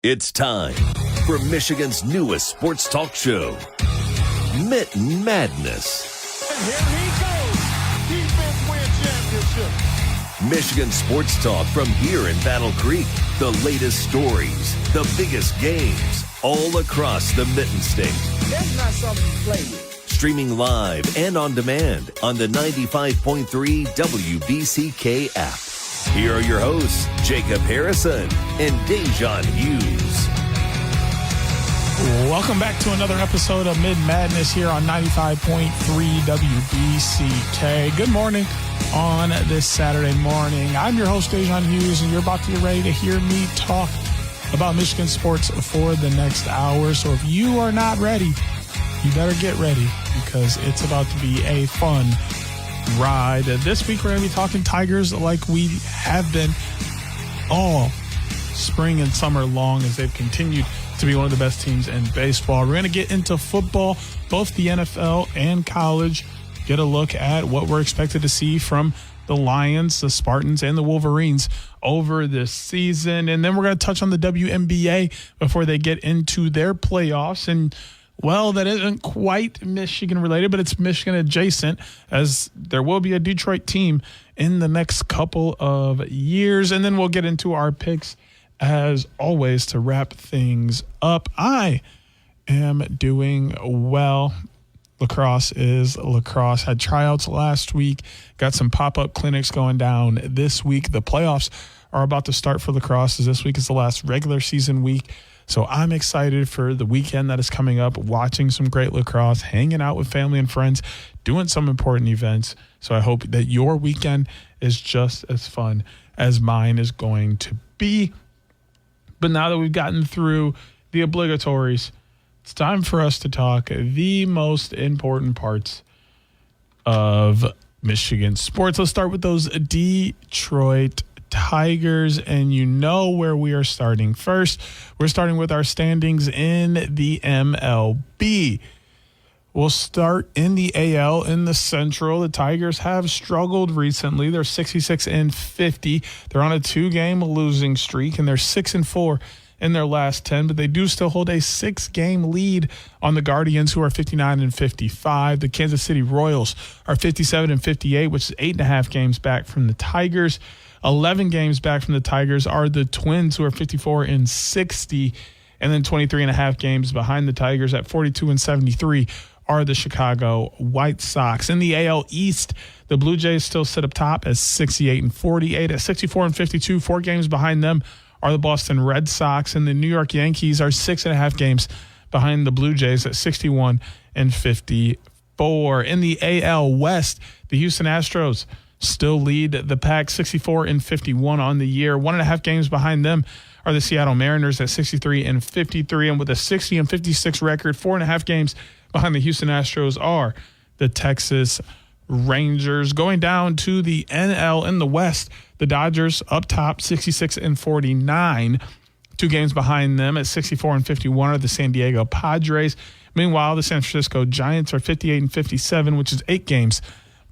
It's time for Michigan's newest sports talk show, Mitten Madness. And here he goes. Defense win championship. Michigan sports talk from here in Battle Creek. The latest stories, the biggest games, all across the Mitten State. That's not something you play with. Streaming live and on demand on the 95.3 WBCK app. Here are your hosts, Jacob Harrison and Da'Jzon Hughes. Welcome back to another episode of Mitten Madness here on 95.3 WBCK. Good morning on this Saturday morning. I'm your host, Da'Jzon Hughes, and you're about to get ready to hear me talk about Michigan sports for the next hour. So if you are not ready, you better get ready because it's about to be a fun ride. This week we're going to be talking Tigers like we have been all spring and summer long as they've continued to be one of the best teams in baseball. We're going to get into football, both the NFL and college, get a look at what we're expected to see from the Lions, the Spartans, and the Wolverines over this season. And then we're going to touch on the WNBA before they get into their playoffs. And well, that isn't quite Michigan related, but it's Michigan adjacent, as there will be a Detroit team in the next couple of years. And then we'll get into our picks as always to wrap things up. I am doing well. Lacrosse is lacrosse. Had tryouts last week, got some pop-up clinics going down this week. The playoffs are about to start for lacrosse, as this week is the last regular season week. So I'm excited for the weekend that is coming up, watching some great lacrosse, hanging out with family and friends, doing some important events. So I hope that your weekend is just as fun as mine is going to be. But now that we've gotten through the obligatories, it's time for us to talk the most important parts of Michigan sports. Let's start with those Detroit Tigers, and you know where we are starting first. We're starting with our standings in the MLB. We'll start in the AL in the Central. The Tigers have struggled recently. They're 66-50. They're on a 2-game losing streak, and they're 6-4 in their last 10, but they do still hold a 6-game lead on the Guardians, who are 59-55. The Kansas City Royals are 57-58, which is 8.5 games back from the Tigers. 11 games back from the Tigers are the Twins, who are 54-60, and then 23.5 games behind the Tigers at 42-73 are the Chicago White Sox. In the AL East, the Blue Jays still sit up top at 68-48. At 64-52, 4 games behind them are the Boston Red Sox, and the New York Yankees are 6.5 games behind the Blue Jays at 61-54. In the AL West, the Houston Astros still lead the pack 64-51 on the year. 1.5 games behind them are the Seattle Mariners at 63-53, and with a 60-56 record, 4.5 games behind the Houston Astros are the Texas Rangers. Going down to the NL in the West, the Dodgers up top 66-49. 2 games behind them at 64-51 are the San Diego Padres. Meanwhile, the San Francisco Giants are 58-57, which is 8 games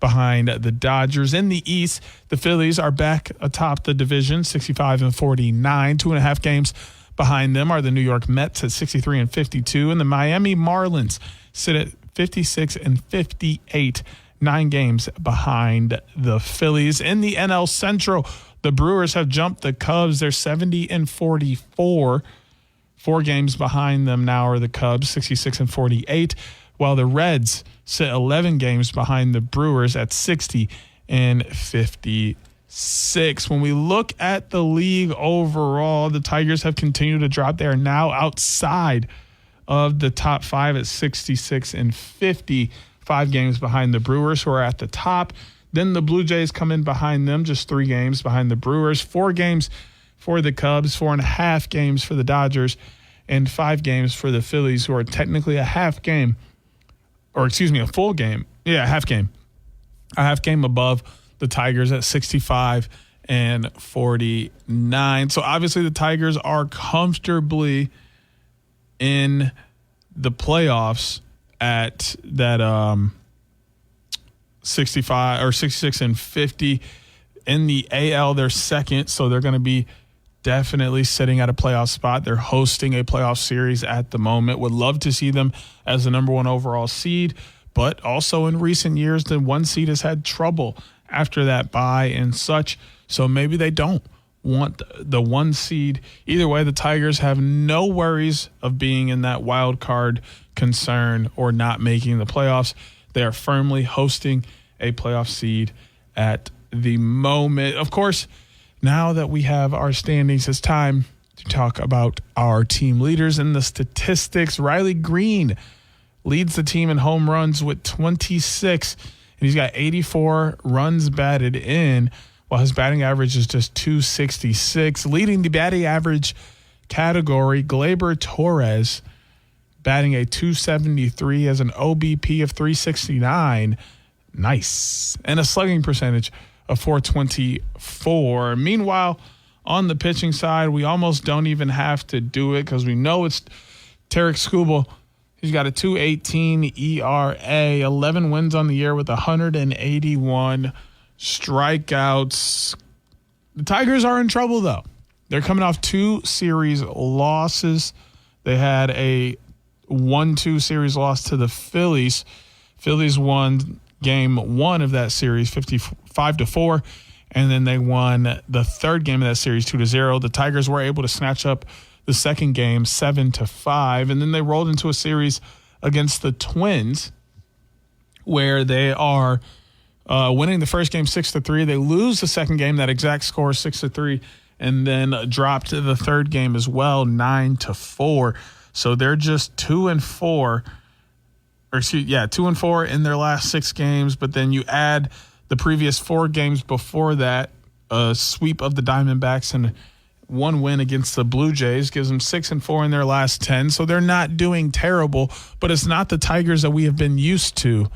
behind the Dodgers. In the East, the Phillies are back atop the division, 65-49. 2.5 games behind them are the New York Mets at 63-52, and the Miami Marlins sit at 56-58. 9 games behind the Phillies. In the NL Central, the Brewers have jumped the Cubs. They're 70-44. 4 games behind them now are the Cubs, 66-48, while the Reds sit 11 games behind the Brewers at 60-56. When we look at the league overall, the Tigers have continued to drop. They are now outside of the top 5 at 66-50. 5 games behind the Brewers, who are at the top. Then the Blue Jays come in behind them, just 3 games behind the Brewers. 4 games for the Cubs, 4.5 games for the Dodgers, and 5 games for the Phillies, who are technically a full game. Yeah, a half game above the Tigers at 65-49. So obviously the Tigers are comfortably in the playoffs at that 65 or 66-50. In the AL, they're second, so they're going to be definitely sitting at a playoff spot. They're hosting a playoff series at the moment. Would love to see them as the number 1 overall seed, but also in recent years, the 1 seed has had trouble after that bye and such. So maybe they don't want the 1 seed. Either way, the Tigers have no worries of being in that wild card concern or not making the playoffs. They are firmly hosting a playoff seed at the moment. Of course, now that we have our standings, it's time to talk about our team leaders and the statistics. Riley Green leads the team in home runs with 26, and he's got 84 runs batted in, while his batting average is just 266. Leading the batting average category, Gleyber Torres, batting a 273, has an OBP of 369. Nice. And a slugging percentage of 424. Meanwhile, on the pitching side, we almost don't even have to do it because we know it's Tarik Skubal. He's got a 2.18 ERA, 11 wins on the year with 181 strikeouts. The Tigers are in trouble, though. They're coming off 2 series losses. They had a 1-2 series loss to the Phillies. Phillies won game 1 of that series 55-4, and then they won the third game of that series 2-0. The Tigers were able to snatch up the second game 7-5, and then they rolled into a series against the Twins where they are winning the first game 6-3. They lose the second game, that exact score 6-3, and then dropped the third game as well 9-4. So they're just 2-4. 2-4 in their last 6 games, but then you add the previous 4 games before that, a sweep of the Diamondbacks and 1 win against the Blue Jays gives them 6-4 in their last 10. So they're not doing terrible, but it's not the Tigers that we have been used to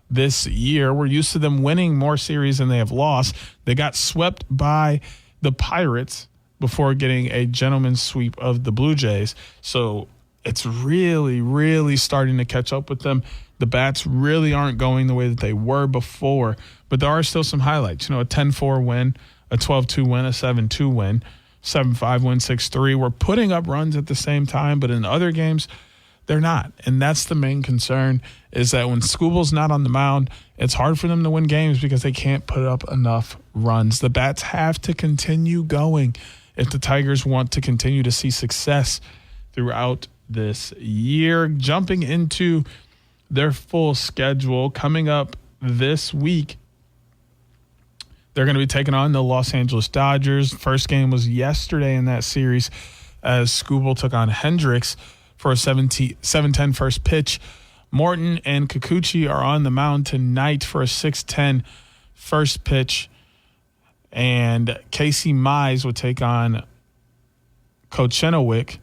this year. We're used to them winning more series than they have lost. They got swept by the Pirates before getting a gentleman's sweep of the Blue Jays. So it's really, really starting to catch up with them. The bats really aren't going the way that they were before, but there are still some highlights. A 10-4 win, a 12-2 win, a 7-2 win, 7-5 win, 6-3. We're putting up runs at the same time, but in other games, they're not. And that's the main concern, is that when Skubal's not on the mound, it's hard for them to win games because they can't put up enough runs. The bats have to continue going if the Tigers want to continue to see success throughout this year. Jumping into their full schedule coming up this week, they're going to be taking on the Los Angeles Dodgers. First game was yesterday in that series as Skubal took on Hendricks for a 7-10 first pitch. Morton and Kikuchi are on the mound tonight for a 6-10 first pitch, and Casey Mize would take on Kochenowick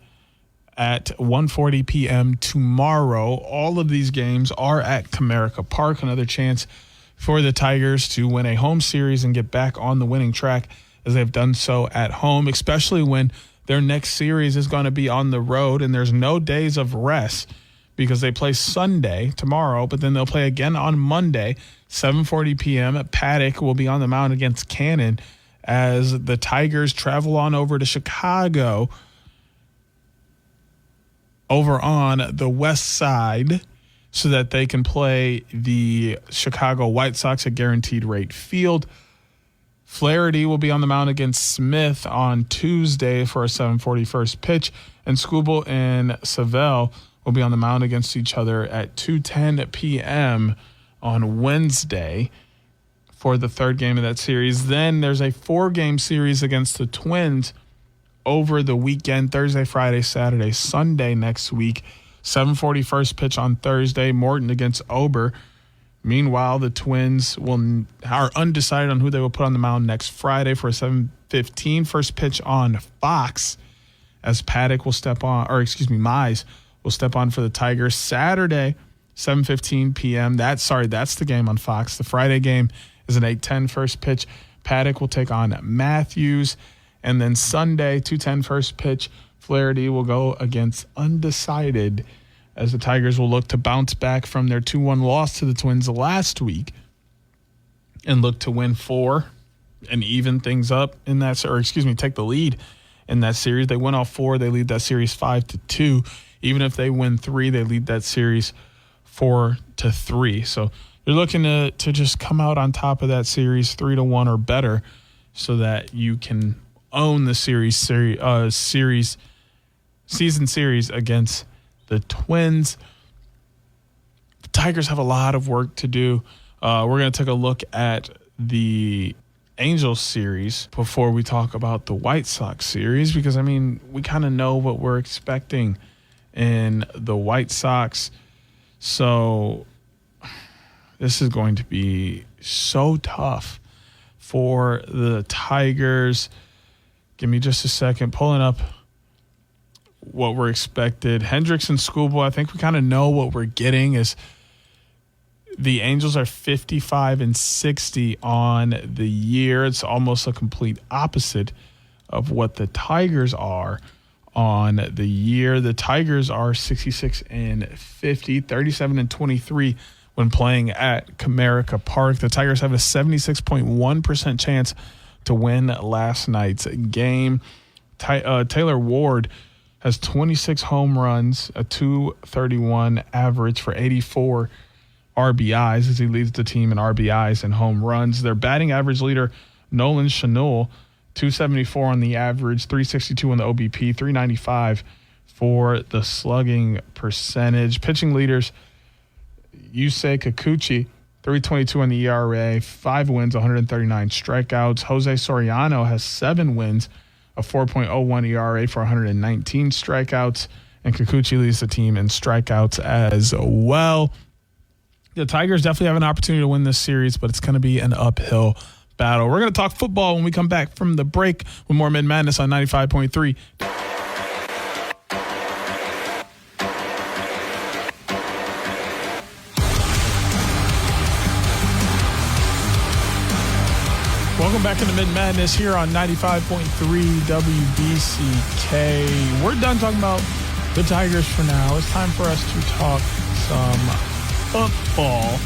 at 1:40 p.m. tomorrow. All of these games are at Comerica Park. Another chance for the Tigers to win a home series and get back on the winning track as they've done so at home, especially when their next series is going to be on the road and there's no days of rest because they play Sunday tomorrow, but then they'll play again on Monday, 7:40 p.m. Paddock will be on the mound against Cannon as the Tigers travel on over to Chicago over on the west side so that they can play the Chicago White Sox at Guaranteed Rate Field. Flaherty will be on the mound against Smith on Tuesday for a 7:40 first pitch, and Skubal and Savell will be on the mound against each other at 2:10 p.m. on Wednesday for the third game of that series. Then there's a 4-game series against the Twins over the weekend, Thursday, Friday, Saturday, Sunday next week. 7:40 first pitch on Thursday, Morton against Ober. Meanwhile, the Twins are undecided on who they will put on the mound next Friday for a 7:15 first pitch on Fox as Paddock will step on, Mize will step on for the Tigers. Saturday, 7:15 p.m. That's the game on Fox. The Friday game is an 8:10 first pitch. Paddock will take on Matthews. And then Sunday, 2:10 first pitch, Flaherty will go against undecided as the Tigers will look to bounce back from their 2-1 loss to the Twins last week and look to win 4 and even things up in that, take the lead in that series. They win all 4. They lead that series 5-2. Even if they win 3, they lead that series 4-3. So you're looking to just come out on top of that series 3-1 or better, so that you can own the season series against the Twins. The Tigers have a lot of work to do. We're going to take a look at the Angels series before we talk about the White Sox series, because, I mean, we kind of know what we're expecting in the White Sox. So this is going to be so tough for the Tigers. Give me just a second. Pulling up what we're expected. Hendricks and Schoolboy, I think we kind of know what we're getting is the Angels are 55-60 on the year. It's almost a complete opposite of what the Tigers are on the year. The Tigers are 66-50, 37-23 when playing at Comerica Park. The Tigers have a 76.1% chance to win last night's game. Taylor Ward has 26 home runs, a .231 average for 84 RBIs as he leads the team in RBIs and home runs. Their batting average leader, Nolan Schanuel, 274 on the average, 362 on the OBP, 395 for the slugging percentage. Pitching leaders, Yusei Kikuchi, 322 on the ERA, 5 wins, 139 strikeouts. Jose Soriano has 7 wins, a 4.01 ERA for 119 strikeouts. And Kikuchi leads the team in strikeouts as well. The Tigers definitely have an opportunity to win this series, but it's going to be an uphill battle. We're going to talk football when we come back from the break with more Mitten Madness on 95.3. Welcome back into Mitten Madness here on 95.3 WBCK. We're done talking about the Tigers for now. It's time for us to talk some football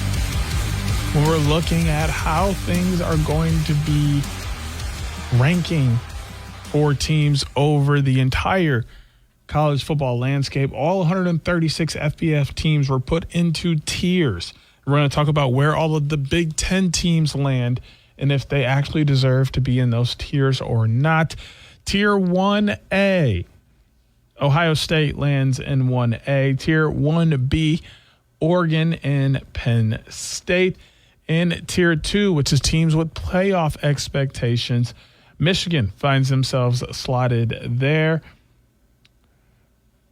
when we're looking at how things are going to be ranking for teams over the entire college football landscape. All 136 FBS teams were put into tiers. We're going to talk about where all of the Big Ten teams land and if they actually deserve to be in those tiers or not. Tier 1A, Ohio State lands in 1A. Tier 1B, Oregon and Penn State. In Tier 2, which is teams with playoff expectations, Michigan finds themselves slotted there.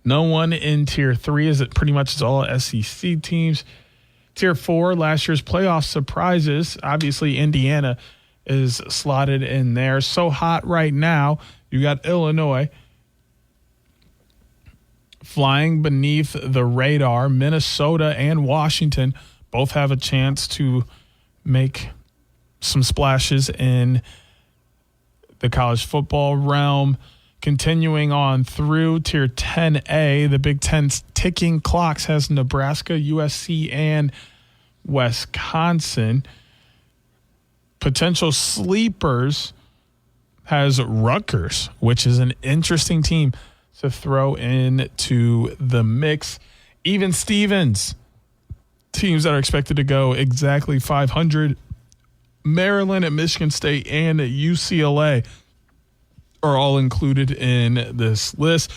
No one in Tier 3, as it pretty much is all SEC teams. Tier 4, last year's playoff surprises. Obviously, Indiana is slotted in there. So hot right now, you got Illinois flying beneath the radar. Minnesota and Washington both have a chance to make some splashes in the college football realm. Continuing on through Tier 10A, the Big Ten's ticking clocks has Nebraska, USC, and Wisconsin. Potential sleepers has Rutgers, which is an interesting team to throw into the mix. Even Stevens, teams that are expected to go exactly 500. Maryland and Michigan State and UCLA are all included in this list.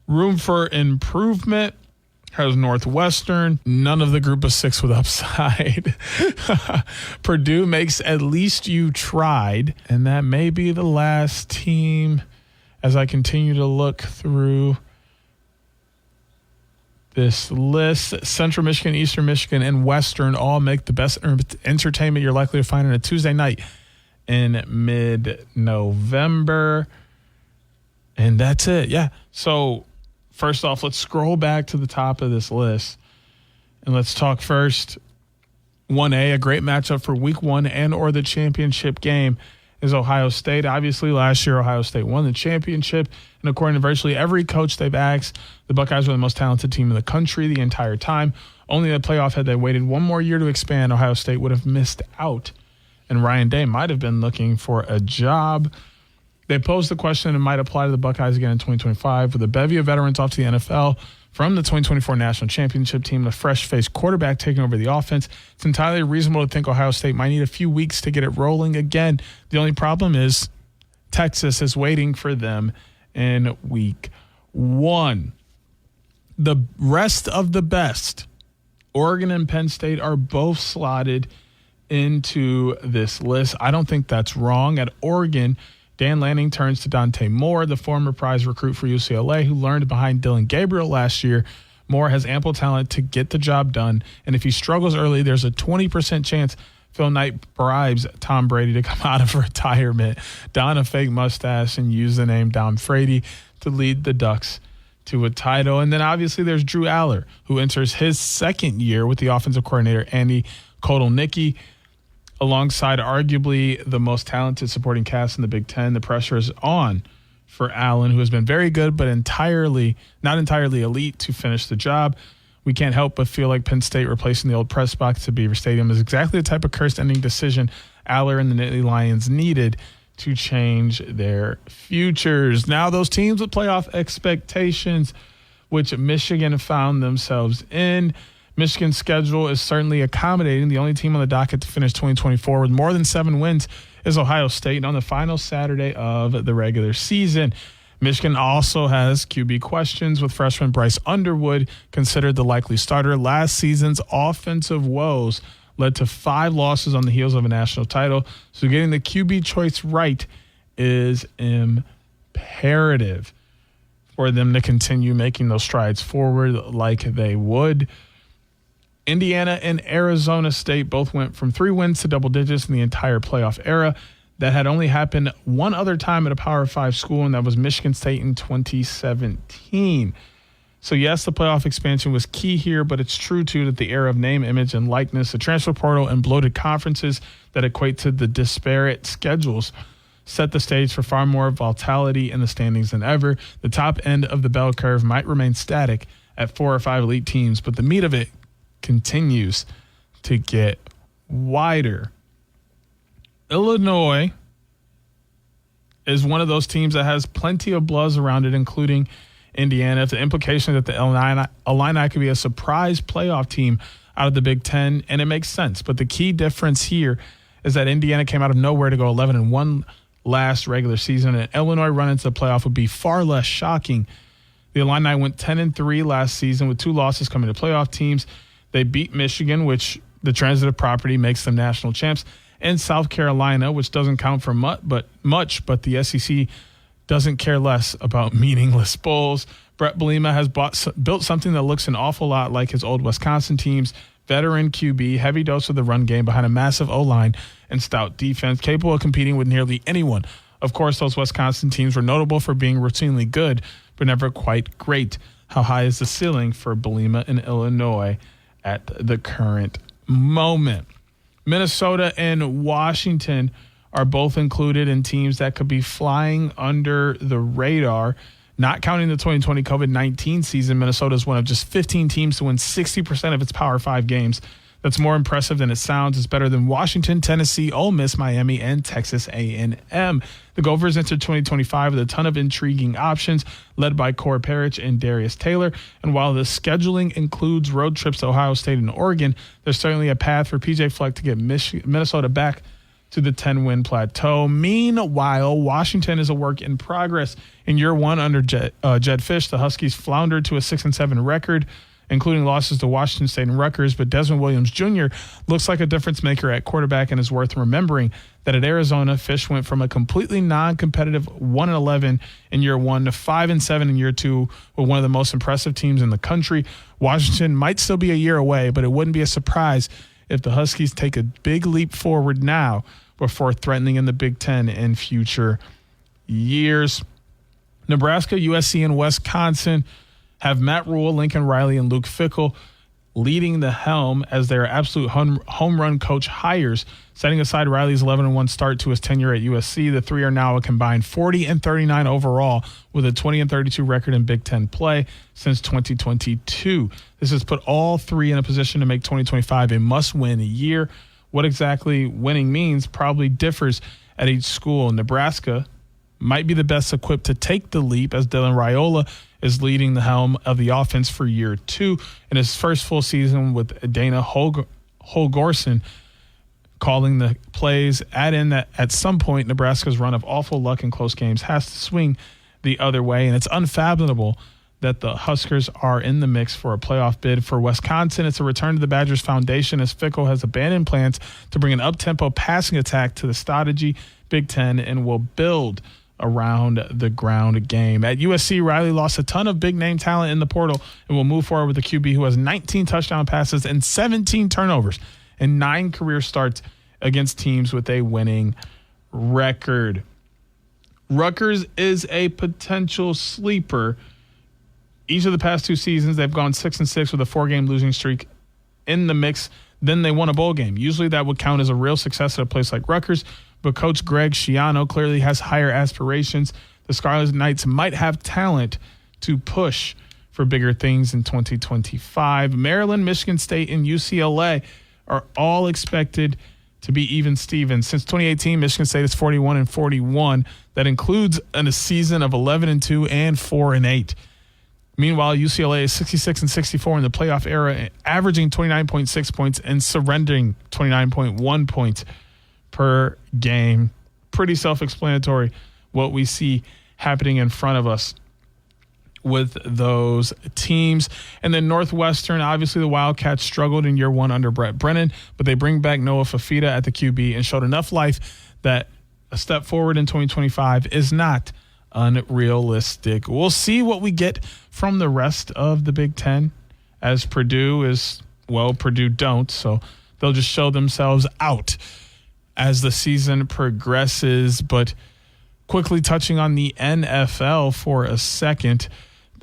Room for improvement has Northwestern. None of the group of 6 with upside. Purdue makes at least you tried. And that may be the last team as I continue to look through this list. Central Michigan, Eastern Michigan, and Western all make the best entertainment you're likely to find on a Tuesday night in mid-November. And that's it. Yeah. So first off, let's scroll back to the top of this list. And let's talk first 1A, a great matchup for week 1 and or the championship game is Ohio State. Obviously, last year, Ohio State won the championship. And according to virtually every coach they've asked, the Buckeyes were the most talented team in the country the entire time. Only the playoff, had they waited one more year to expand, Ohio State would have missed out. And Ryan Day might have been looking for a job. They posed the question and might apply to the Buckeyes again in 2025 with a bevy of veterans off to the NFL from the 2024 National Championship team, a fresh-faced quarterback taking over the offense. It's entirely reasonable to think Ohio State might need a few weeks to get it rolling again. The only problem is Texas is waiting for them in week 1. The rest of the best, Oregon and Penn State, are both slotted into this list. I don't think that's wrong. At Oregon, Dan Lanning turns to Dante Moore, the former prize recruit for UCLA, who learned behind Dylan Gabriel last year. Moore has ample talent to get the job done, and if he struggles early, there's a 20% chance Phil Knight bribes Tom Brady to come out of retirement, don a fake mustache, and use the name Dom Frady to lead the Ducks to a title. And then obviously there's Drew Aller, who enters his second year with the offensive coordinator Andy Kotelnicki. Alongside arguably the most talented supporting cast in the Big Ten, the pressure is on for Allen, who has been very good but not entirely elite to finish the job. We can't help but feel like Penn State replacing the old press box at Beaver Stadium is exactly the type of cursed-ending decision Aller and the Nittany Lions needed to change their futures. Now those teams with playoff expectations, which Michigan found themselves in. Michigan's schedule is certainly accommodating. The only team on the docket to finish 2024 with more than 7 wins is Ohio State. And on the final Saturday of the regular season, Michigan also has QB questions, with freshman Bryce Underwood considered the likely starter. Last season's offensive woes led to 5 losses on the heels of a national title. So getting the QB choice right is imperative for them to continue making those strides forward like they would. Indiana and Arizona State both went from 3 wins to double digits in the entire playoff era. That had only happened one other time at a Power 5 school, and that was Michigan State in 2017. So, yes, the playoff expansion was key here, but it's true, too, that the era of name, image, and likeness, the transfer portal, and bloated conferences that equate to the disparate schedules set the stage for far more volatility in the standings than ever. The top end of the bell curve might remain static at 4 or 5 elite teams, but the meat of it continues to get wider. Illinois is one of those teams that has plenty of buzz around it, including Indiana. The implication that the Illini could be a surprise playoff team out of the Big Ten, and it makes sense. But the key difference here is that Indiana came out of nowhere to go 11-1 last regular season, and Illinois run into the playoff would be far less shocking. The Illini went 10-3 last season with 2 losses coming to playoff teams. They beat Michigan, which the transitive property makes them national champs, and South Carolina, which doesn't count for much, but the SEC doesn't care less about meaningless bowls. Brett Bielema has built something that looks an awful lot like his old Wisconsin teams. Veteran QB, heavy dose of the run game behind a massive O-line and stout defense, capable of competing with nearly anyone. Of course, those Wisconsin teams were notable for being routinely good, but never quite great. How high is the ceiling for Bielema in Illinois at the current moment? Minnesota and Washington are both included in teams that could be flying under the radar. Not counting the 2020 COVID-19 season, Minnesota is one of just 15 teams to win 60% of its Power 5 games. That's more impressive than it sounds. It's better than Washington, Tennessee, Ole Miss, Miami, and Texas A&M. The Gophers entered 2025 with a ton of intriguing options, led by Cor Parrish and Darius Taylor. And while the scheduling includes road trips to Ohio State and Oregon, there's certainly a path for PJ Fleck to get Minnesota back to the 10-win plateau. Meanwhile, Washington is a work in progress. In year 1 under Jed Fish, the Huskies floundered to a 6-7 record, including losses to Washington State and Rutgers, but Desmond Williams Jr. looks like a difference maker at quarterback, and is worth remembering that at Arizona, Fish went from a completely non-competitive 1-11 in year 1 to 5-7 in year 2 with one of the most impressive teams in the country. Washington might still be a year away, but it wouldn't be a surprise if the Huskies take a big leap forward now before threatening in the Big Ten in future years. Nebraska, USC, and Wisconsin have Matt Rule, Lincoln Riley, and Luke Fickell leading the helm as their absolute home run coach hires. Setting aside Riley's 11-1 start to his tenure at USC, the 3 are now a combined 40-39 overall with a 20-32 record in Big Ten play since 2022. This has put all 3 in a position to make 2025 a must-win year. What exactly winning means probably differs at each school. Nebraska might be the best equipped to take the leap, as Dylan Raiola is leading the helm of the offense for year 2 in his first full season with Dana Holgorsen calling the plays. Add in that at some point Nebraska's run of awful luck in close games has to swing the other way, and it's unfathomable that the Huskers are in the mix for a playoff bid. For Wisconsin, it's a return to the Badgers foundation as Fickell has abandoned plans to bring an up-tempo passing attack to the strategy Big Ten and will build around the ground game. At USC, Riley lost a ton of big-name talent in the portal and will move forward with the QB who has 19 touchdown passes and 17 turnovers and 9 career starts against teams with a winning record. Rutgers is a potential sleeper. Each of the past 2 seasons, they've gone 6-6 with a 4-game losing streak in the mix. Then they won a bowl game. Usually that would count as a real success at a place like Rutgers, but Coach Greg Schiano clearly has higher aspirations. The Scarlet Knights might have talent to push for bigger things in 2025. Maryland, Michigan State, and UCLA are all expected to be even Stevens. Since 2018, Michigan State is 41-41. That includes a season of 11-2 and 4-8. Meanwhile, UCLA is 66-64 in the playoff era, averaging 29.6 points and surrendering 29.1 points per game. Pretty self-explanatory what we see happening in front of us with those teams. And then Northwestern, obviously the Wildcats struggled in year 1 under Brett Brennan, but they bring back Noah Fafita at the QB and showed enough life that a step forward in 2025 is not unrealistic. We'll see what we get from the rest of the Big Ten, as Purdue don't, so they'll just show themselves out as the season progresses. But quickly touching on the NFL for a second,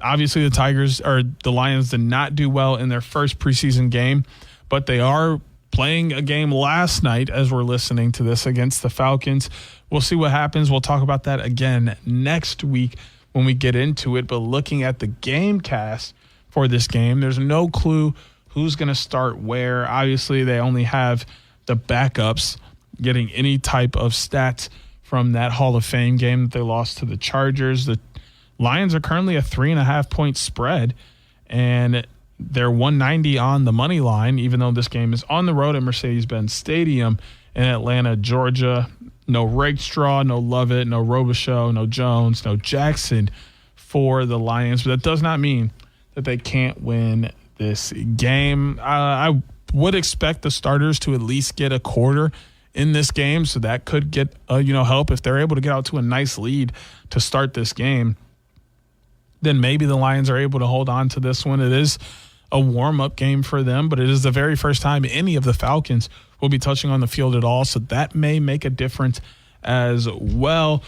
obviously the Lions did not do well in their first preseason game, but they are playing a game last night as we're listening to this against the Falcons. We'll see what happens. We'll talk about that again next week when we get into it. But looking at the game cast for this game, there's no clue who's going to start where. Obviously, they only have the backups getting any type of stats from that Hall of Fame game that they lost to the Chargers. The Lions are currently a 3.5-point spread, and they're 190 on the money line, even though this game is on the road at Mercedes-Benz Stadium in Atlanta, Georgia. No Rakestraw, no Lovett, no Robichaux, no Jones, no Jackson for the Lions. But that does not mean that they can't win this game. I would expect the starters to at least get a quarter in this game, so that could get help if they're able to get out to a nice lead to start this game. Then maybe the Lions are able to hold on to this one. It is a warm-up game for them, but it is the very first time any of the Falcons will be touching on the field at all, so that may make a difference as well.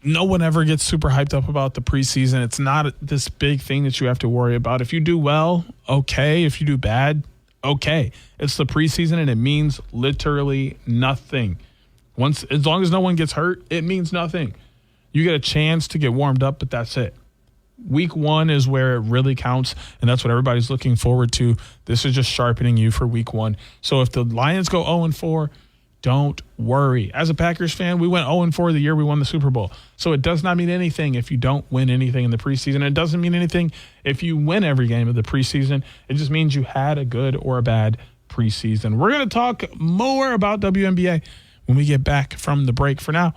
No one ever gets super hyped up about the preseason. It's not this big thing that you have to worry about. If you do well, okay. If you do bad, okay. It's the preseason, and it means literally nothing. As long as no one gets hurt, it means nothing. You get a chance to get warmed up, but that's it. Week 1 is where it really counts, and that's what everybody's looking forward to. This is just sharpening you for week 1. So if the Lions go 0-4, don't worry. As a Packers fan, we went 0-4 the year we won the Super Bowl. So it does not mean anything if you don't win anything in the preseason. It doesn't mean anything if you win every game of the preseason. It just means you had a good or a bad preseason. We're going to talk more about WNBA when we get back from the break. For now,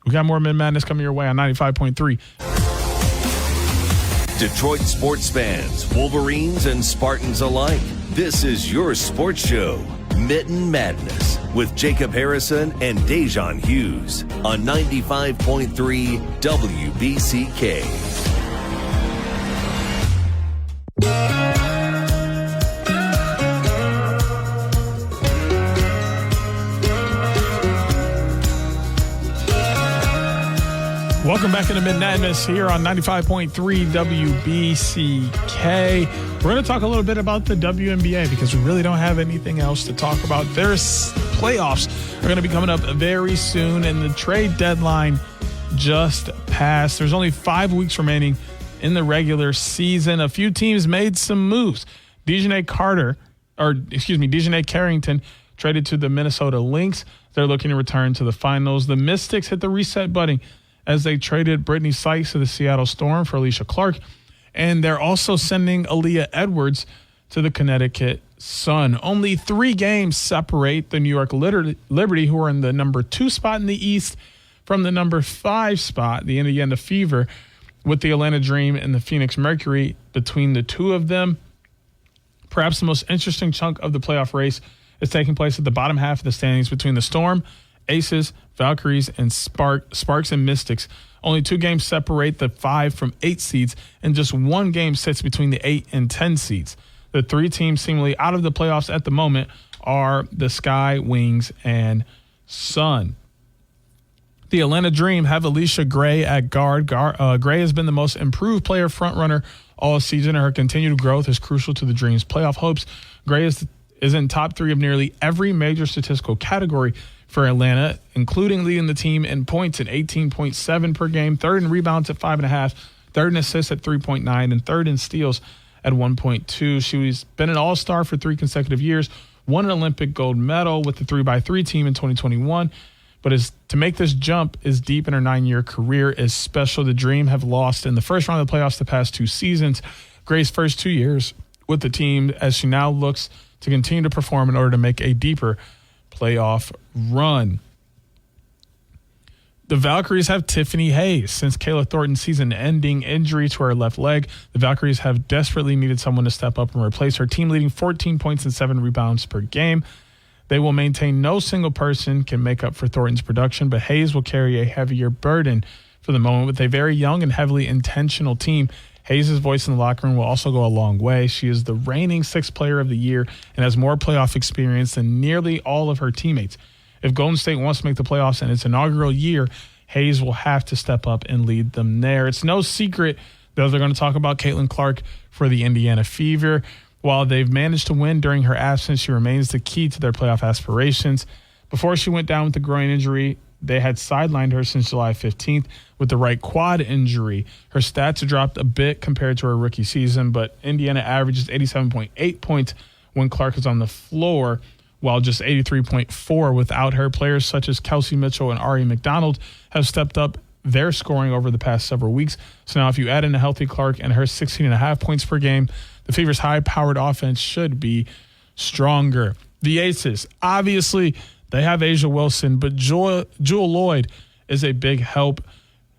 we got more Mitten Madness coming your way on 95.3. Detroit sports fans, Wolverines and Spartans alike, this is your sports show, Mitten Madness, with Jacob Harrison and Da'Jzon Hughes on 95.3 WBCK. Welcome back into Mitten Madness here on 95.3 WBCK. We're going to talk a little bit about the WNBA because we really don't have anything else to talk about. Their playoffs are going to be coming up very soon, and the trade deadline just passed. There's only 5 weeks remaining in the regular season. A few teams made some moves. Dejanay Carrington traded to the Minnesota Lynx. They're looking to return to the finals. The Mystics hit the reset button as they traded Brittany Sykes to the Seattle Storm for Alicia Clark. And they're also sending Aaliyah Edwards to the Connecticut Sun. Only 3 games separate the New York Liberty, who are in the number 2 spot in the East, from the number 5 spot, the Indiana Fever, with the Atlanta Dream and the Phoenix Mercury. Between the two of them, perhaps the most interesting chunk of the playoff race is taking place at the bottom half of the standings between the Storm, Aces, Valkyries, and Sparks and Mystics. Only 2 games separate the 5 from 8 seeds, and just 1 game sits between the 8 and 10 seeds. The 3 teams seemingly out of the playoffs at the moment are the Sky, Wings, and Sun. The Atlanta Dream have Alicia Gray at guard. Gray has been the most improved player frontrunner all season, and her continued growth is crucial to the Dream's playoff hopes. Gray is in top 3 of nearly every major statistical category for Atlanta, including leading the team in points at 18.7 per game, 3rd in rebounds at 5.5, 3rd in assists at 3.9, and 3rd in steals at 1.2. She's been an all-star for 3 consecutive years, won an Olympic gold medal with the 3x3 team in 2021, but to make this jump is deep in her 9-year career is special. The Dream have lost in the first round of the playoffs the past 2 seasons. Gray's first 2 years with the team, as she now looks to continue to perform in order to make a deeper playoff run. The Valkyries have Tiffany Hayes. Since Kayla Thornton's season-ending injury to her left leg, the Valkyries have desperately needed someone to step up and replace her, team leading 14 points and 7 rebounds per game. They will maintain no single person can make up for Thornton's production, but Hayes will carry a heavier burden for the moment. With a very young and heavily intentional team, Hayes' voice in the locker room will also go a long way. She is the reigning 6th player of the year and has more playoff experience than nearly all of her teammates. If Golden State wants to make the playoffs in its inaugural year, Hayes will have to step up and lead them there. It's no secret that they're going to talk about Caitlin Clark for the Indiana Fever. While they've managed to win during her absence, she remains the key to their playoff aspirations. Before she went down with the groin injury, they had sidelined her since July 15th with the right quad injury. Her stats have dropped a bit compared to her rookie season, but Indiana averages 87.8 points when Clark is on the floor, while just 83.4 without her. Players such as Kelsey Mitchell and Ari McDonald have stepped up their scoring over the past several weeks. So now if you add in a healthy Clark and her 16.5 points per game, the Fever's high-powered offense should be stronger. The Aces, obviously, they have A'ja Wilson, but Jewel Lloyd is a big help.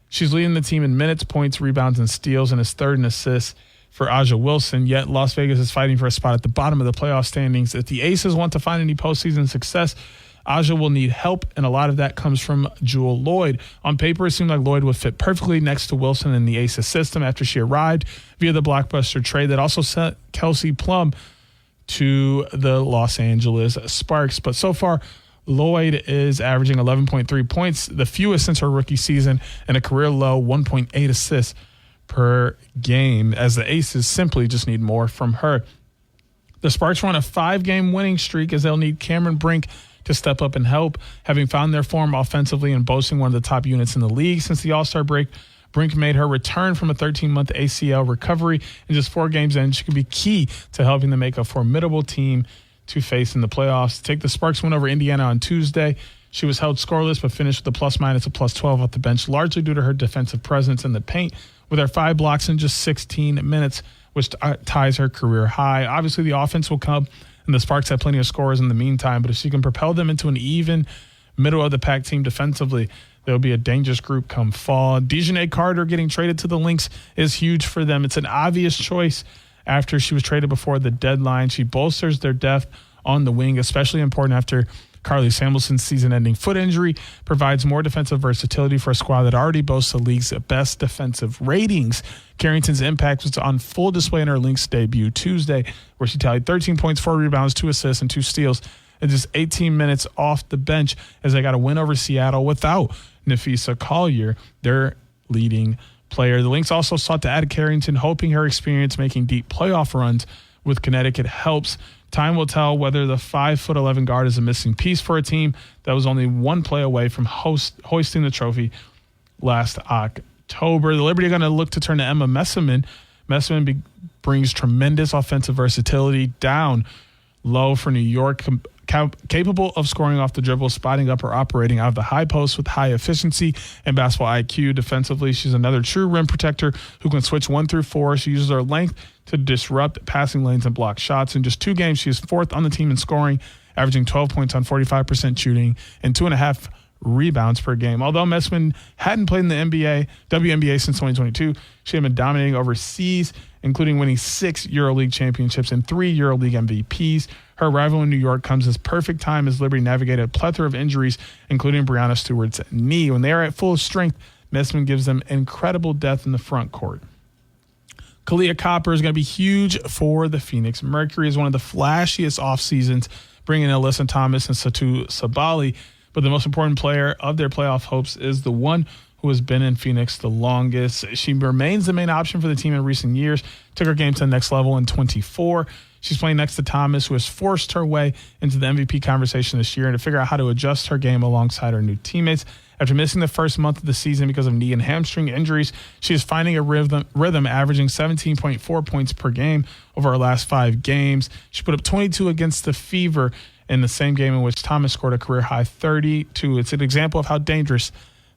She's leading the team in minutes, points, rebounds, and steals, and is 3rd in assists for A'ja Wilson. Yet Las Vegas is fighting for a spot at the bottom of the playoff standings. If the Aces want to find any postseason success, A'ja will need help, and a lot of that comes from Jewel Lloyd. On paper, it seemed like Lloyd would fit perfectly next to Wilson in the Aces system after she arrived via the blockbuster trade that also sent Kelsey Plum to the Los Angeles Sparks. But so far, Lloyd is averaging 11.3 points, the fewest since her rookie season, and a career-low 1.8 assists per game, as the Aces simply just need more from her. The Sparks run a 5-game winning streak as they'll need Cameron Brink to step up and help, having found their form offensively and boasting one of the top units in the league since the All-Star break. Brink made her return from a 13-month ACL recovery in just 4 games, and she could be key to helping them make a formidable team to face in the playoffs. To take the Sparks win over Indiana on Tuesday, she was held scoreless but finished with a plus-minus of +12 off the bench, largely due to her defensive presence in the paint, with her 5 blocks in just 16 minutes, which ties her career high. Obviously, the offense will come, and the Sparks have plenty of scorers in the meantime, but if she can propel them into an even middle-of-the-pack team defensively, they'll be a dangerous group come fall. Dejanay Carter getting traded to the Lynx is huge for them. It's an obvious choice after she was traded before the deadline. She bolsters their depth on the wing, especially important after Carly Samuelson's season-ending foot injury, provides more defensive versatility for a squad that already boasts the league's best defensive ratings. Carrington's impact was on full display in her Lynx debut Tuesday, where she tallied 13 points, 4 rebounds, 2 assists, and 2 steals in just 18 minutes off the bench as they got a win over Seattle without Nafisa Collier, their leading player. The Lynx also sought to add Carrington, hoping her experience making deep playoff runs with Connecticut helps. Time will tell whether the 5'11" guard is a missing piece for a team that was only 1 play away from hoisting the trophy last October. The Liberty are going to look to turn to Emma Messiman. Messiman brings tremendous offensive versatility down low for New York, capable of scoring off the dribble, spotting up or operating out of the high post with high efficiency and basketball IQ. Defensively, she's another true rim protector who can switch 1 through 4. She uses her length to disrupt passing lanes and block shots. In just 2 games, she is 4th on the team in scoring, averaging 12 points on 45% shooting and 2.5 rebounds per game. Although Messman hadn't played in the WNBA since 2022, she had been dominating overseas, including winning 6 EuroLeague championships and 3 EuroLeague MVPs. Her arrival in New York comes as perfect time as Liberty navigated a plethora of injuries, including Breanna Stewart's knee. When they are at full strength, Messman gives them incredible depth in the front court. Kalia Copper is going to be huge for the Phoenix Mercury as one of the flashiest off seasons, bringing in Alyssa Thomas and Satu Sabali. But the most important player of their playoff hopes is the one who has been in Phoenix the longest. She remains the main option for the team in recent years, took her game to the next level in 24. She's playing next to Thomas, who has forced her way into the MVP conversation this year and to figure out how to adjust her game alongside her new teammates. After missing the first month of the season because of knee and hamstring injuries, she is finding a rhythm averaging 17.4 points per game over her last 5 games. She put up 22 against the Fever in the same game in which Thomas scored a career-high 32. It's an example of how dangerous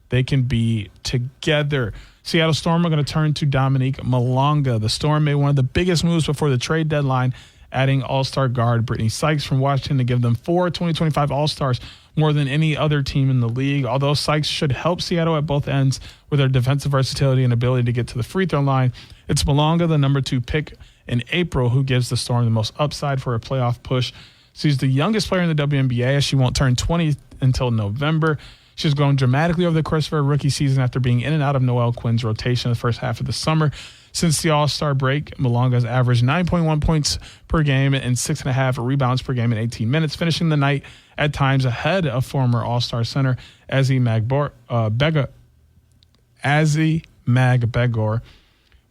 they can be together. Seattle Storm are going to turn to Dominique Malonga. The Storm made one of the biggest moves before the trade deadline, adding all-star guard Brittany Sykes from Washington to give them 4 2025 All-Stars, more than any other team in the league. Although Sykes should help Seattle at both ends with her defensive versatility and ability to get to the free throw line, it's Malonga, the number 2 pick in April, who gives the Storm the most upside for a playoff push. She's the youngest player in the WNBA, as she won't turn 20 until November. She's grown dramatically over the course of her rookie season after being in and out of Noelle Quinn's rotation in the first half of the summer. Since the All-Star break, Malonga has averaged 9.1 points per game and 6.5 rebounds per game in 18 minutes, finishing the night at times ahead of former All-Star center Azzi Magbegor.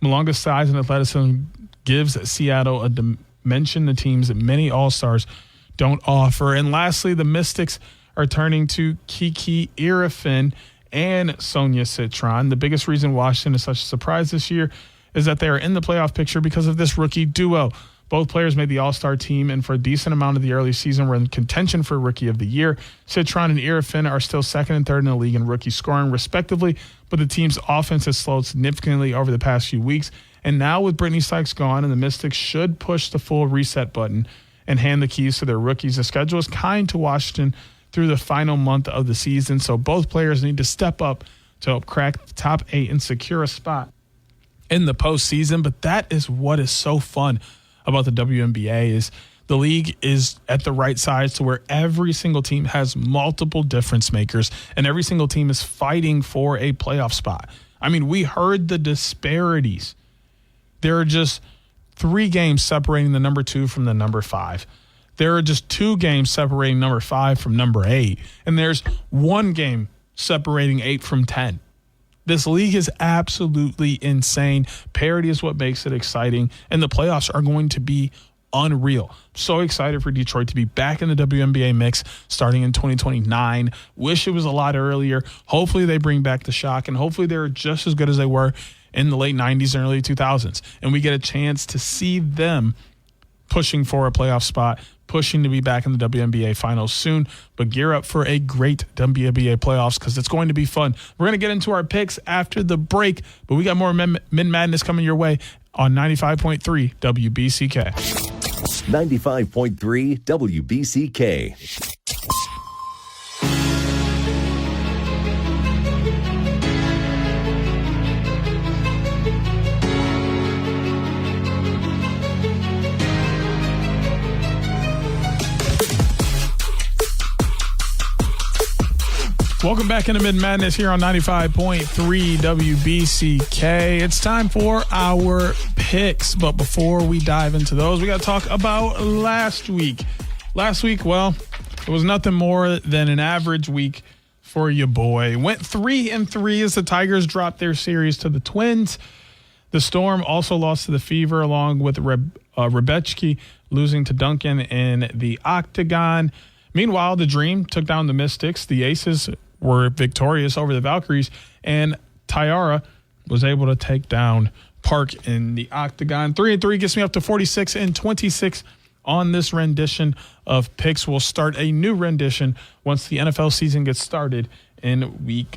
Malonga's size and athleticism gives Seattle a dimension the team's many All-Stars don't offer. And lastly, the Mystics are turning to Kiki Irefin and Sonia Citron. The biggest reason Washington is such a surprise this year is that they are in the playoff picture because of this rookie duo. Both players made the All-Star team and for a decent amount of the early season were in contention for Rookie of the Year. Citron and Irefin are still 2nd and 3rd in the league in rookie scoring, respectively, but the team's offense has slowed significantly over the past few weeks. And now with Brittany Sykes gone, and the Mystics should push the full reset button and hand the keys to their rookies. The schedule is kind to Washington through the final month of the season, so both players need to step up to help crack the top 8 and secure a spot in the postseason. But that is what is so fun about the WNBA is the league is at the right size to where every single team has multiple difference makers and every single team is fighting for a playoff spot. I mean, we heard the disparities. There are just 3 games separating the number 2 from the number 5. There are just 2 games separating number 5 from number 8. And there's 1 game separating 8 from 10. This league is absolutely insane. Parity is what makes it exciting. And the playoffs are going to be unreal. So excited for Detroit to be back in the WNBA mix starting in 2029. Wish it was a lot earlier. Hopefully they bring back the shock. And hopefully they're just as good as they were in the late 90s and early 2000s. And we get a chance to see them pushing for a playoff spot, pushing to be back in the WNBA finals soon, but gear up for a great WNBA playoffs because it's going to be fun. We're going to get into our picks after the break, but we got more Mitten Madness coming your way on 95.3 WBCK. 95.3 WBCK. Welcome back into Mitten Madness here on 95.3 WBCK. It's time for our picks, but before we dive into those, we got to talk about last week. Last week, well, it was nothing more than an average week for your boy. Went 3-3 as the Tigers dropped their series to the Twins. The Storm also lost to the Fever along with Rebecki losing to Duncan in the Octagon. Meanwhile, the Dream took down the Mystics. The Aces were victorious over the Valkyries, and Tyara was able to take down Park in the Octagon. 3-3 gets me up to 46-26 on this rendition of picks. We'll start a new rendition once the NFL season gets started in the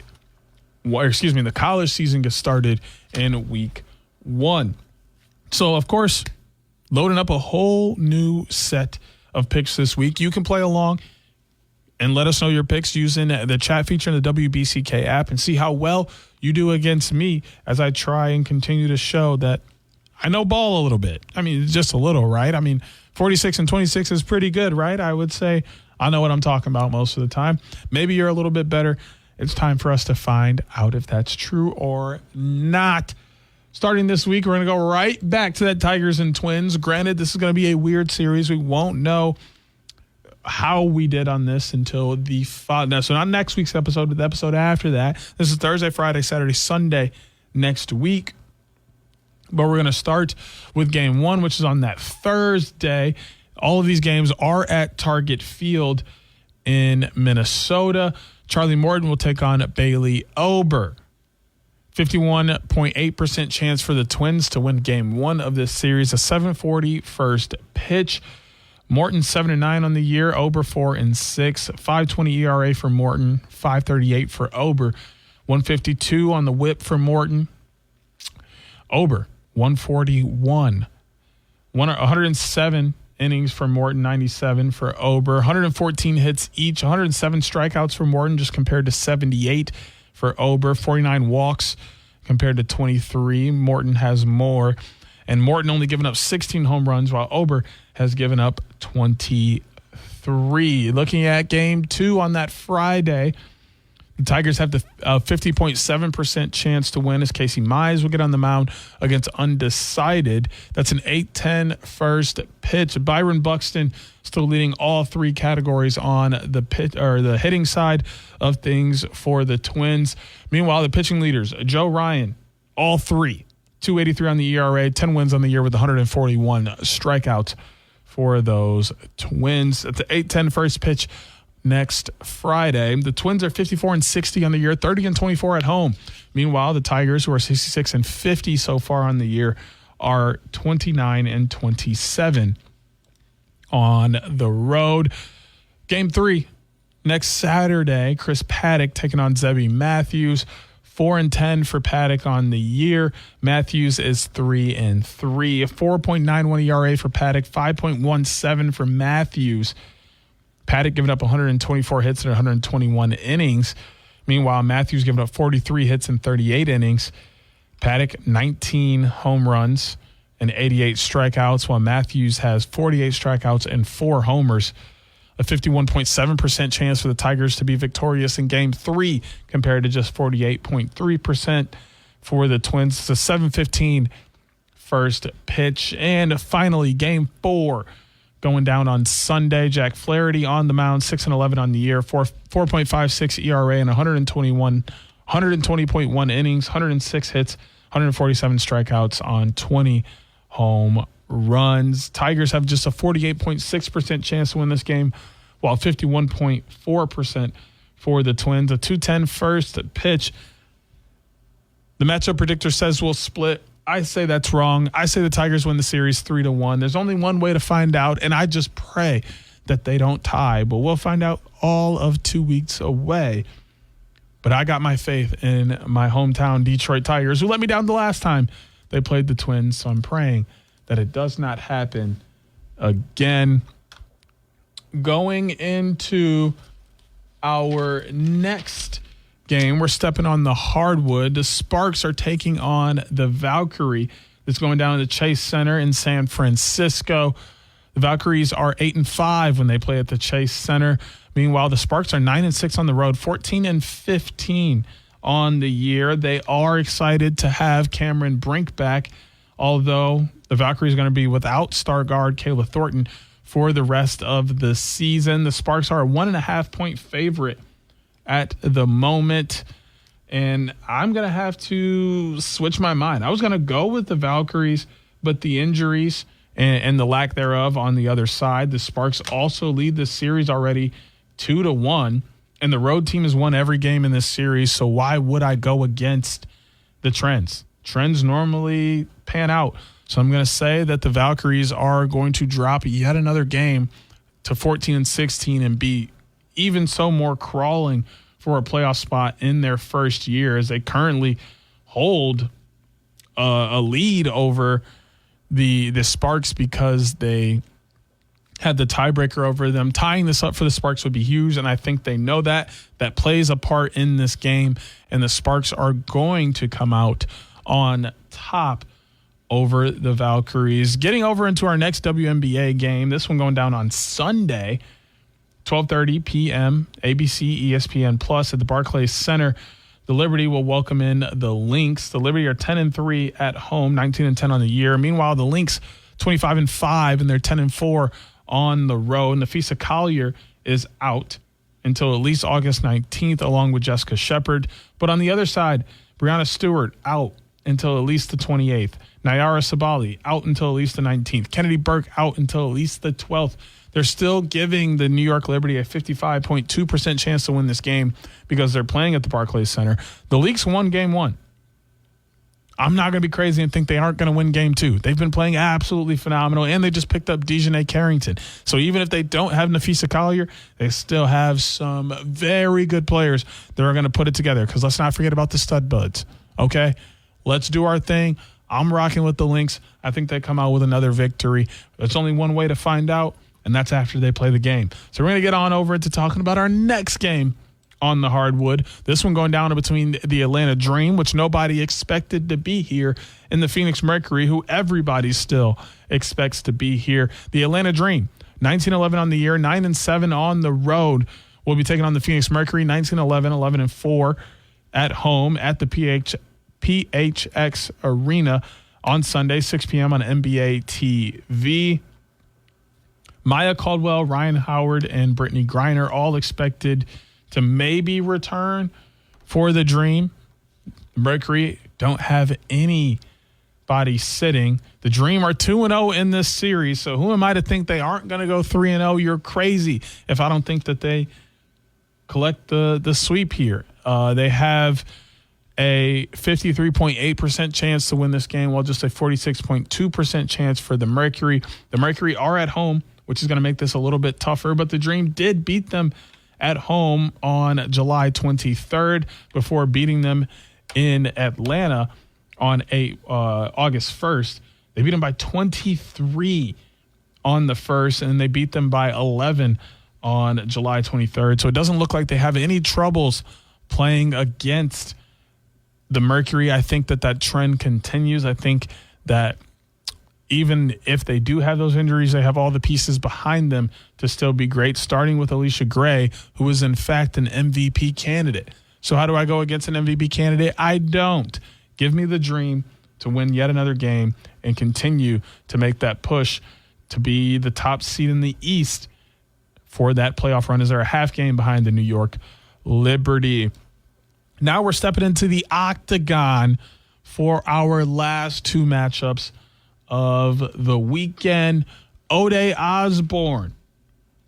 college season gets started in week 1. So, of course, loading up a whole new set of picks this week. You can play along and let us know your picks using the chat feature in the WBCK app and see how well you do against me as I try and continue to show that I know ball a little bit. I mean, just a little, right? I mean, 46-26 is pretty good, right? I would say I know what I'm talking about most of the time. Maybe you're a little bit better. It's time for us to find out if that's true or not. Starting this week, we're going to go right back to that Tigers and Twins. Granted, this is going to be a weird series. We won't know how we did on this until so not next week's episode, but the episode after that. This is Thursday, Friday, Saturday, Sunday next week. But we're going to start with game 1, which is on that Thursday. All of these games are at Target Field in Minnesota. Charlie Morton will take on Bailey Ober. 51.8% chance for the Twins to win game 1 of this series. A 7:40 first pitch. Morton 7-9 on the year. Ober 4-6. 5.20 ERA for Morton. 5.38 for Ober. 152 on the whip for Morton. Ober 141. 107 innings for Morton. 97 for Ober. 114 hits each. 107 strikeouts for Morton, just compared to 78 for Ober. 49 walks compared to 23. Morton has more. And Morton only given up 16 home runs, while Ober has given up 23. Looking at game 2 on that Friday, the Tigers have the 50.7% chance to win as Casey Mize will get on the mound against undecided. That's an 8-10 first pitch. Byron Buxton still leading all 3 categories on the hitting side of things for the Twins. Meanwhile, the pitching leaders, Joe Ryan, all 3, 283 on the ERA, 10 wins on the year with 141 strikeouts for those Twins. At the 8-10 first pitch next Friday, the Twins are 54-60 on the year, 30-24 at home. Meanwhile, the Tigers, who are 66-50 so far on the year, are 29-27 on the road. Game 3 next Saturday. Chris Paddock taking on Zebby Matthews. 4-10 for Paddock on the year. Matthews is 3-3. 4.91 ERA for Paddock. 5.17 for Matthews. Paddock giving up 124 hits in 121 innings. Meanwhile, Matthews giving up 43 hits in 38 innings. Paddock, 19 home runs and 88 strikeouts, while Matthews has 48 strikeouts and 4 homers. A 51.7% chance for the Tigers to be victorious in Game 3 compared to just 48.3% for the Twins. It's a 7:15 first pitch. And finally, Game 4 going down on Sunday. Jack Flaherty on the mound, 6-11 on the year, 4.56 ERA and 120.1 innings, 106 hits, 147 strikeouts on 20 home runs. Tigers have just a 48.6% chance to win this game, while 51.4% for the Twins. A 2:10 first pitch. The matchup predictor says we'll split. I say that's wrong. I say the Tigers win the series 3-1. There's only one way to find out, and I just pray that they don't tie. But we'll find out all of 2 weeks away. But I got my faith in my hometown Detroit Tigers, who let me down the last time they played the Twins. So I'm praying that it does not happen again. Going into our next game, we're stepping on the hardwood. The Sparks are taking on the Valkyrie. It's going down to the Chase Center in San Francisco. The Valkyries are 8-5 when they play at the Chase Center. Meanwhile, the Sparks are 9-6 on the road, 14-15 on the year. They are excited to have Cameron Brink back, although the Valkyries are going to be without star guard Kayla Thornton for the rest of the season. The Sparks are a 1.5-point favorite at the moment, and I'm going to have to switch my mind. I was going to go with the Valkyries, but the injuries and the lack thereof on the other side. The Sparks also lead the series already 2-1, and the road team has won every game in this series, so why would I go against the trends? Trends normally pan out. So I'm going to say that the Valkyries are going to drop yet another game to 14-16 and be even so more crawling for a playoff spot in their first year, as they currently hold a lead over the Sparks because they had the tiebreaker over them. Tying this up for the Sparks would be huge, and I think they know that. That plays a part in this game, and the Sparks are going to come out on top over the Valkyries. Getting over into our next WNBA game, this one going down on Sunday, 12:30 p.m., ABC, ESPN Plus at the Barclays Center. The Liberty will welcome in the Lynx. The Liberty are 10-3 at home, 19-10 on the year. Meanwhile, the Lynx 25-5, and they're 10-4 on the road. Nafisa Collier is out until at least August 19th, along with Jessica Shepard. But on the other side, Brianna Stewart out until at least the 28th. Nayara Sabali out until at least the 19th. Kennedy Burke out until at least the 12th. They're still giving the New York Liberty a 55.2% chance to win this game because they're playing at the Barclays Center. The Leaks won game one. I'm not going to be crazy and think they aren't going to win game two. They've been playing absolutely phenomenal, and they just picked up Dejanay Carrington. So even if they don't have Nafisa Collier, they still have some very good players that are going to put it together, because let's not forget about the stud buds, okay? Let's do our thing. I'm rocking with the Lynx. I think they come out with another victory. There's only one way to find out, and that's after they play the game. So we're going to get on over to talking about our next game on the hardwood. This one going down between the Atlanta Dream, which nobody expected to be here, and the Phoenix Mercury, who everybody still expects to be here. The Atlanta Dream, 19-11 on the year, 9-7 on the road. We'll be taking on the Phoenix Mercury, 19-11, 11-4 at home at the PHX Arena on Sunday, 6 p.m. on NBA TV. Maya Caldwell, Ryan Howard, and Brittany Griner all expected to maybe return for the Dream. Mercury don't have anybody sitting. The Dream are 2-0 in this series, so who am I to think they aren't going to go 3-0? You're crazy if I don't think that they collect the sweep here. They have a 53.8% chance to win this game, while just a 46.2% chance for the Mercury. The Mercury are at home, which is going to make this a little bit tougher, but the Dream did beat them at home on July 23rd before beating them in Atlanta on August 1st. They beat them by 23 on the 1st, and they beat them by 11 on July 23rd. So it doesn't look like they have any troubles playing against the Mercury. I think that trend continues. I think that even if they do have those injuries, they have all the pieces behind them to still be great, starting with Alicia Gray, who is in fact an MVP candidate. So how do I go against an MVP candidate? I don't. Give me the Dream to win yet another game and continue to make that push to be the top seed in the East for that playoff run, as they're a half game behind the New York Liberty. Now we're stepping into the octagon for our last two matchups of the weekend. Ode Osborne,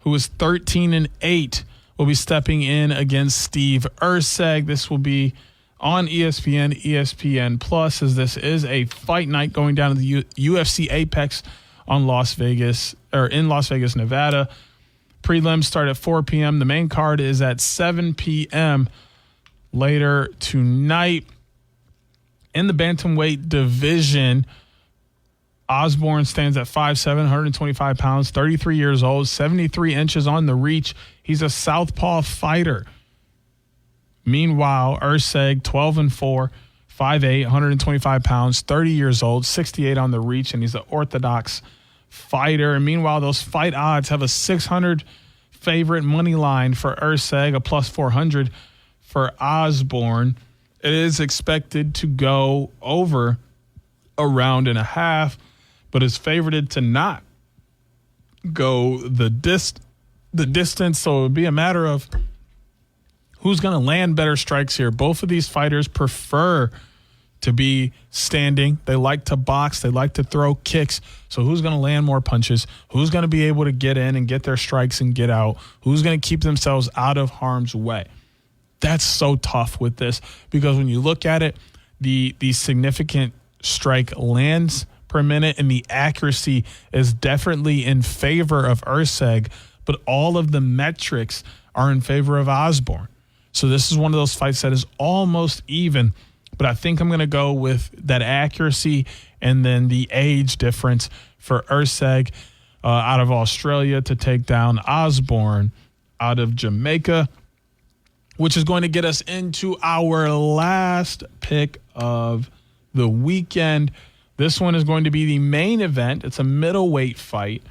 who is 13-8, will be stepping in against Steve Erceg. This will be on ESPN, ESPN Plus, as this is a fight night going down to the UFC Apex in Las Vegas, Nevada. Prelims start at 4 p.m. The main card is at 7 p.m. later tonight. In the bantamweight division, Osborne stands at 5'7", 125 pounds, 33 years old, 73 inches on the reach. He's a southpaw fighter. Meanwhile, Erceg, 12-4, 5'8", 125 pounds, 30 years old, 68 on the reach, and he's an orthodox fighter. And meanwhile, those fight odds have a 600 favorite money line for Erceg, a plus 400 for Osborne. It is expected to go over a round and a half, but is favorited to not go the distance. So it would be a matter of who's going to land better strikes here. Both of these fighters prefer to be standing. They like to box. They like to throw kicks. So who's going to land more punches? Who's going to be able to get in and get their strikes and get out? Who's going to keep themselves out of harm's way? That's so tough with this, because when you look at it, the significant strike lands per minute, and the accuracy is definitely in favor of Erceg, but all of the metrics are in favor of Osborne. So this is one of those fights that is almost even, but I think I'm going to go with that accuracy and then the age difference for Erceg out of Australia to take down Osborne out of Jamaica, which is going to get us into our last pick of the weekend. This one is going to be the main event. It's a middleweight fight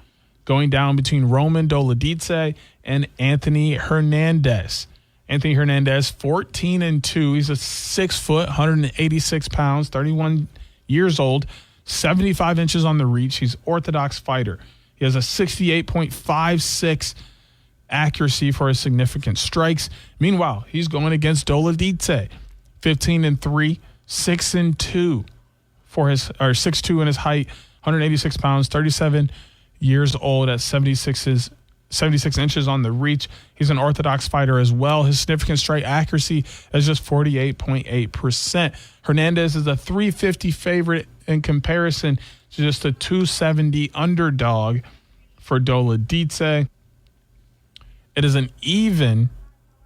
going down between Roman Dolidze and Anthony Hernandez. Anthony Hernandez, 14-2. He's a 6 foot, 186 pounds, 31 years old, 75 inches on the reach. He's an orthodox fighter. He has a 68.56 accuracy for his significant strikes. Meanwhile, he's going against Dolidze, 15-3, 6-2 for his, or 6'2" in his height, 186 pounds, 37 years old at 76 inches on the reach. He's an orthodox fighter as well. His significant strike accuracy is just 48.8%. Hernandez is a 350 favorite in comparison to just a 270 underdog for Dolidze. It is an even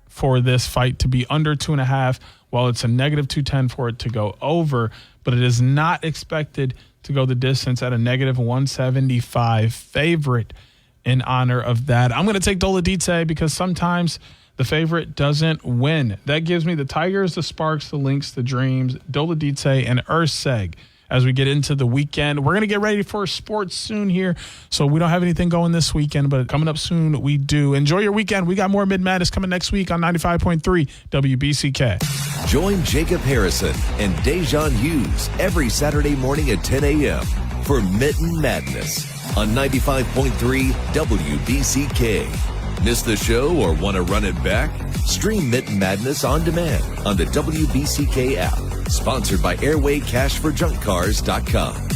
for this fight to be under 2.5, while it's a negative 210 for it to go over, but it is not expected to go the distance at a negative 175 favorite in honor of that. I'm going to take Dolidze because sometimes the favorite doesn't win. That gives me the Tigers, the Sparks, the Lynx, the Dreams, Dolidze, and Erceg as we get into the weekend. We're going to get ready for sports soon here, so we don't have anything going this weekend, but coming up soon we do. Enjoy your weekend. We got more Mitten Madness coming next week on 95.3 WBCK. Join Jacob Harrison and Da'Jzon Hughes every Saturday morning at 10 a.m. for Mitten Madness on 95.3 WBCK. Miss the show or want to run it back? Stream Mitten Madness on demand on the WBCK app. Sponsored by airwaycashforjunkcars.com.